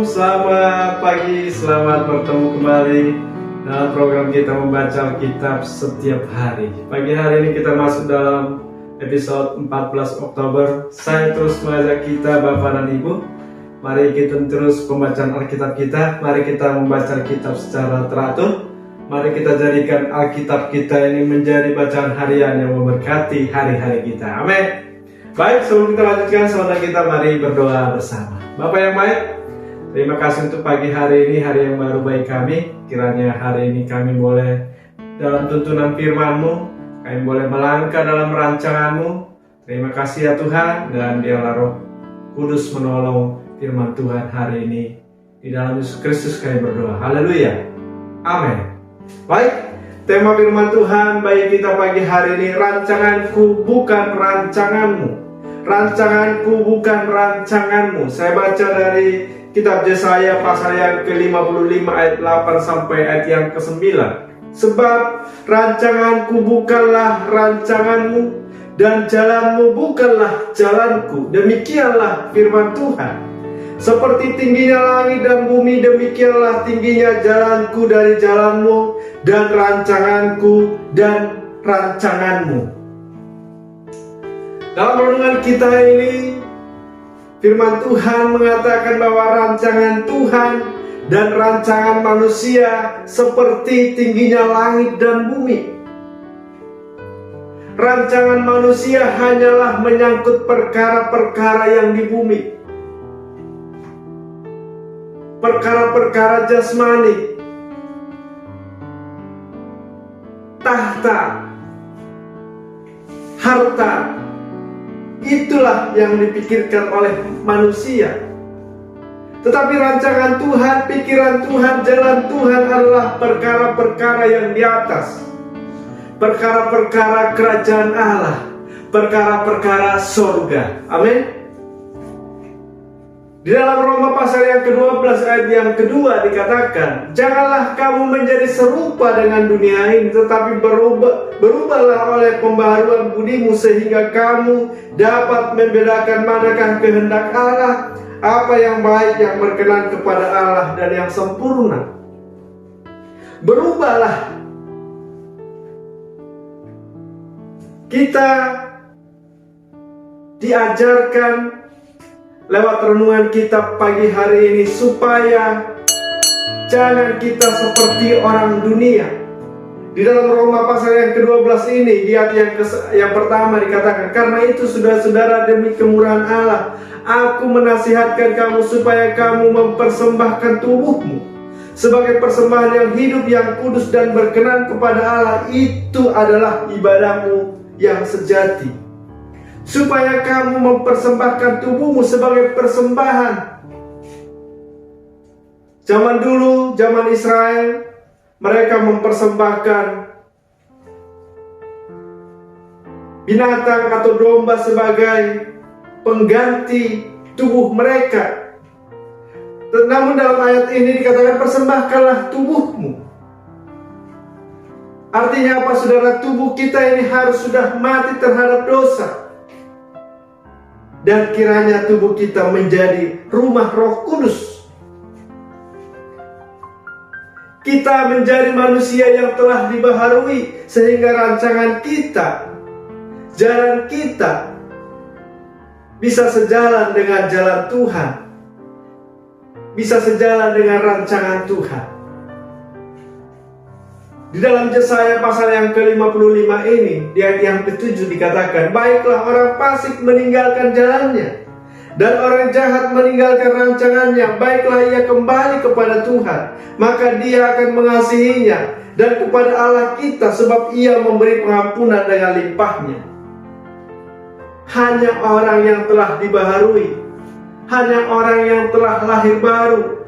Shalom, selamat pagi, selamat bertemu kembali dalam program kita membaca Alkitab setiap hari. Pagi hari ini kita masuk dalam episode 14 Oktober. Saya terus mengajak kita Bapak dan Ibu, mari kita terus pembacaan Alkitab kita. Mari kita membaca Alkitab secara teratur. Mari kita jadikan Alkitab kita ini menjadi bacaan harian yang memberkati hari-hari kita. Amin. Baik, sebelum kita lanjutkan, saudara kita mari berdoa bersama. Bapak yang baik, terima kasih untuk pagi hari ini, hari yang baru bagi kami. Kiranya hari ini kami boleh dalam tuntunan firman-Mu, kami boleh melangkah dalam rancangan-Mu. Terima kasih ya Tuhan, dan biarlah Roh Kudus menolong firman Tuhan hari ini. Di dalam Yesus Kristus kami berdoa. Haleluya. Amin. Baik, tema firman Tuhan bagi kita pagi hari ini, rancanganku bukan rancanganmu. Rancanganku bukan rancanganmu. Saya baca dari kitab Yesaya pasal yang ke-55 ayat 8 sampai ayat yang ke-9. Sebab rancanganku bukanlah rancanganmu, dan jalanmu bukanlah jalanku. Demikianlah firman Tuhan. Seperti tingginya langit dan bumi, demikianlah tingginya jalanku dari jalanmu, dan rancanganku dan rancanganmu. Dalam renungan kita ini, firman Tuhan mengatakan bahwa rancangan Tuhan dan rancangan manusia seperti tingginya langit dan bumi. Rancangan manusia hanyalah menyangkut perkara-perkara yang di bumi, perkara-perkara jasmani, tahta, harta. Itulah yang dipikirkan oleh manusia. Tetapi rancangan Tuhan, pikiran Tuhan, jalan Tuhan adalah perkara-perkara yang di atas, perkara-perkara kerajaan Allah, perkara-perkara surga. Amin. Di dalam Roma pasal yang ke-12 ayat yang kedua dikatakan, janganlah kamu menjadi serupa dengan dunia ini, tetapi berubahlah oleh pembaharuan budimu, sehingga kamu dapat membedakan manakah kehendak Allah, apa yang baik, yang berkenan kepada Allah, dan yang sempurna. Berubahlah. Kita diajarkan lewat renungan kita pagi hari ini supaya jangan kita seperti orang dunia. Di dalam Roma pasal yang ke-12 ini, di ayat yang pertama dikatakan, karena itu saudara-saudara, demi kemurahan Allah, aku menasihatkan kamu supaya kamu mempersembahkan tubuhmu sebagai persembahan yang hidup, yang kudus dan berkenan kepada Allah. Itu adalah ibadahmu yang sejati. Supaya kamu mempersembahkan tubuhmu sebagai persembahan. Zaman dulu, zaman Israel, mereka mempersembahkan binatang atau domba sebagai pengganti tubuh mereka. Namun dalam ayat ini dikatakan, persembahkanlah tubuhmu. Artinya apa, saudara? Tubuh kita ini harus sudah mati terhadap dosa. Dan kiranya tubuh kita menjadi rumah Roh Kudus. Kita menjadi manusia yang telah dibaharui, sehingga rancangan kita, jalan kita, bisa sejalan dengan jalan Tuhan, bisa sejalan dengan rancangan Tuhan. Di dalam Yesaya pasal yang ke-55 ini, di ayat yang ke-7 dikatakan, baiklah orang fasik meninggalkan jalannya, dan orang jahat meninggalkan rancangannya. Baiklah ia kembali kepada Tuhan, maka Dia akan mengasihinya, dan kepada Allah kita, sebab Ia memberi pengampunan dengan limpahnya. Hanya orang yang telah dibaharui, hanya orang yang telah lahir baru,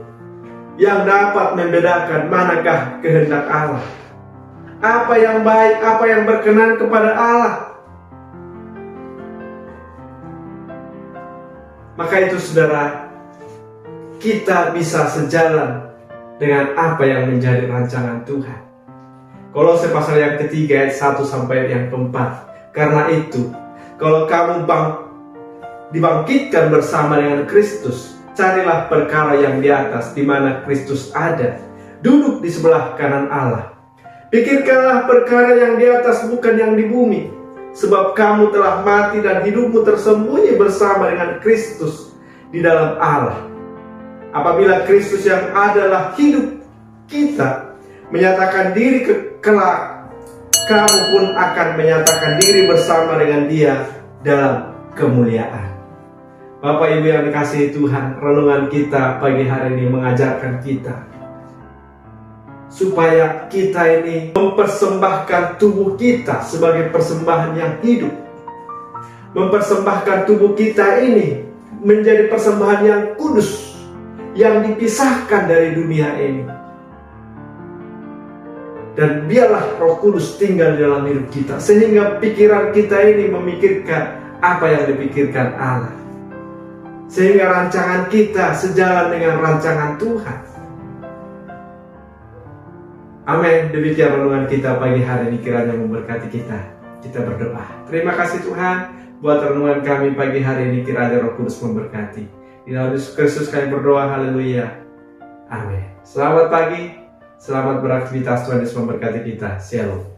yang dapat membedakan manakah kehendak Allah, apa yang baik, apa yang berkenan kepada Allah. Maka itu saudara, kita bisa sejalan dengan apa yang menjadi rancangan Tuhan. Kolose pasal yang ketiga ayat 1 sampai yang keempat. Karena itu, kalau kamu dibangkitkan bersama dengan Kristus, Carilah perkara yang di atas, di mana Kristus ada, duduk di sebelah kanan Allah. Pikirkanlah perkara yang di atas, bukan yang di bumi. Sebab kamu telah mati dan hidupmu tersembunyi bersama dengan Kristus di dalam Allah. Apabila Kristus yang adalah hidup kita menyatakan diri kelak, kamu pun akan menyatakan diri bersama dengan Dia dalam kemuliaan. Bapak Ibu yang dikasihi Tuhan, renungan kita pagi hari ini mengajarkan kita supaya kita ini mempersembahkan tubuh kita sebagai persembahan yang hidup. Mempersembahkan tubuh kita ini menjadi persembahan yang kudus, yang dipisahkan dari dunia ini. Dan biarlah Roh Kudus tinggal di dalam hidup kita, sehingga pikiran kita ini memikirkan apa yang dipikirkan Allah, sehingga rancangan kita sejalan dengan rancangan Tuhan. Amin. Demikian renungan kita pagi hari ini, kiranya memberkati kita. Kita berdoa. Terima kasih Tuhan buat renungan kami pagi hari ini, kiranya Roh Kudus memberkati. Di dalam Yesus Kristus kami berdoa, haleluya. Amin. Selamat pagi, selamat beraktivitas, Tuhan Yesus memberkati kita. Shalom.